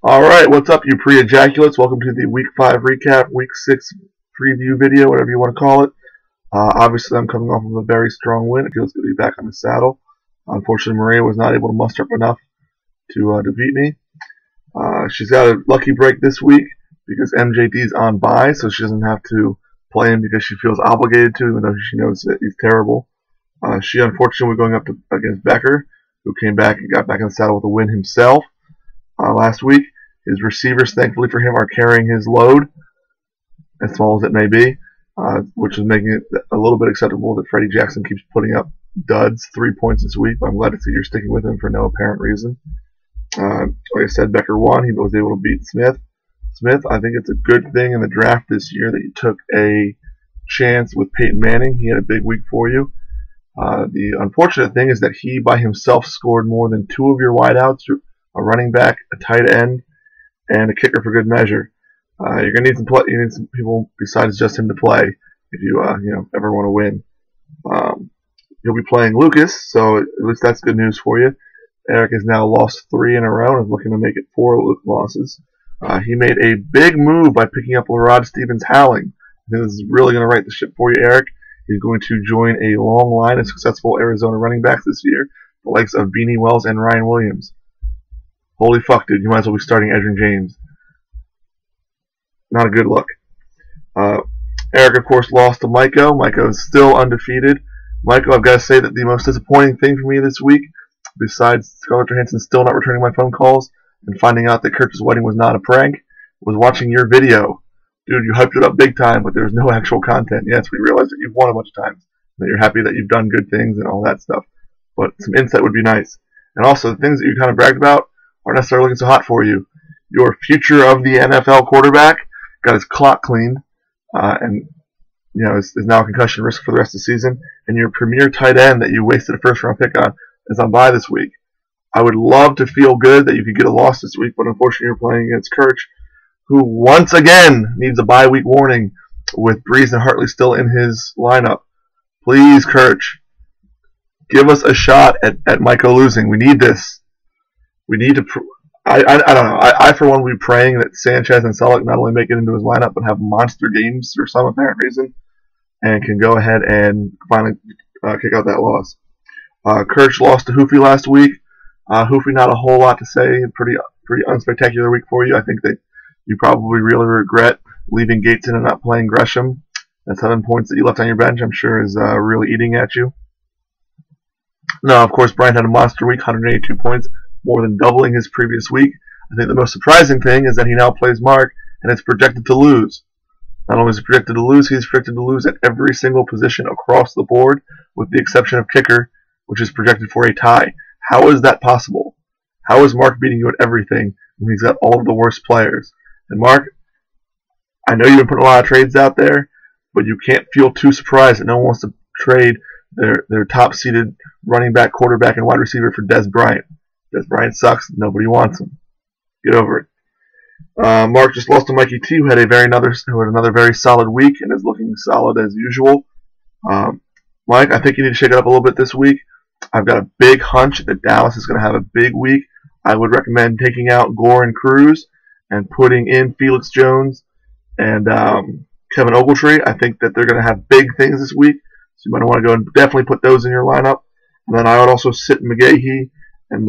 Alright, what's up, you pre-ejaculates? Welcome to the Week 5 recap, Week 6 preview video, whatever you want to call it. Obviously, I'm coming off of a very strong win. It feels good to be back on the saddle. Unfortunately, Maria was not able to muster up enough to beat me. She's got a lucky break this week because MJD's on bye, so she doesn't have to play him because she feels obligated to, even though she knows that he's terrible. She, unfortunately, was going up against Becker, who came back and got back in the saddle with a win himself. Last week. His receivers, thankfully for him, are carrying his load, as small as it may be, which is making it a little bit acceptable that Freddie Jackson keeps putting up duds, 3 points this week. But I'm glad to see you're sticking with him for no apparent reason. Like I said, Becker won. He was able to beat Smith. Smith, I think it's a good thing in the draft this year that you took a chance with Peyton Manning. He had a big week for you. The unfortunate thing is that he, by himself, scored more than two of your wideouts, a running back, a tight end, and a kicker for good measure. You're gonna need some people besides just him to play if you ever want to win. You'll be playing Lucas, so at least that's good news for you. Eric has now lost 3 in a row and is looking to make it 4 losses. He made a big move by picking up LaRod Stevens-Howling. I think this is really going to right the ship for you, Eric. He's going to join a long line of successful Arizona running backs this year, the likes of Beanie Wells and Ryan Williams. Holy fuck, dude, you might as well be starting Edgerrin James. Not a good look. Eric, of course, lost to Maiko. Maiko is still undefeated. Maiko, I've got to say that the most disappointing thing for me this week, besides Scarlett Johansson still not returning my phone calls and finding out that Kirk's wedding was not a prank, was watching your video. Dude, you hyped it up big time, but there's no actual content. Yes, we realize that you've won a bunch of times, that you're happy that you've done good things and all that stuff, but some insight would be nice. And also, the things that you kind of bragged about aren't necessarily looking so hot for you. Your future of the NFL quarterback got his clock cleaned, and is now a concussion risk for the rest of the season. And your premier tight end that you wasted a first-round pick on is on bye this week. I would love to feel good that you could get a loss this week, but unfortunately you're playing against Kirch, who once again needs a bye week warning with Breeze and Hartley still in his lineup. Please, Kirch, give us a shot at Maiko losing. We need this. We need to. I don't know. I for one, will be praying that Sanchez and Selleck not only make it into his lineup, but have monster games for some apparent reason, and can go ahead and finally kick out that loss. Kirch lost to Hoofy last week. Hoofy, not a whole lot to say. Pretty unspectacular week for you. I think that you probably really regret leaving Gateson and not playing Gresham. That 7 points that you left on your bench, I'm sure, is really eating at you. No, of course, Brian had a monster week, 182 points. More than doubling his previous week. I think the most surprising thing is that he now plays Mark, and it's projected to lose. Not only is he projected to lose, he's projected to lose at every single position across the board, with the exception of kicker, which is projected for a tie. How is that possible? How is Mark beating you at everything when he's got all of the worst players? And Mark, I know you've been putting a lot of trades out there, but you can't feel too surprised that no one wants to trade their top-seeded running back, quarterback, and wide receiver for Des Bryant. Des Bryant sucks. Nobody wants him. Get over it. Mark just lost to Mikey T, who had another very solid week and is looking solid as usual. Mike, I think you need to shake it up a little bit this week. I've got a big hunch that Dallas is going to have a big week. I would recommend taking out Gore and Cruz and putting in Felix Jones and Kevin Ogletree. I think that they're going to have big things this week, so you might want to go and definitely put those in your lineup. And then I would also sit McGahee and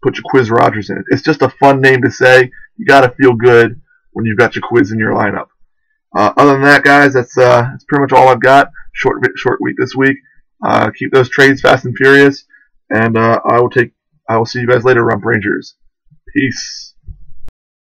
put your Quiz Rogers in it. It's just a fun name to say. You got to feel good when you've got your quiz in your lineup. Other than that, guys, that's pretty much all I've got. Short week this week. Keep those trades fast and furious, and I will see you guys later, Rump Rangers. Peace.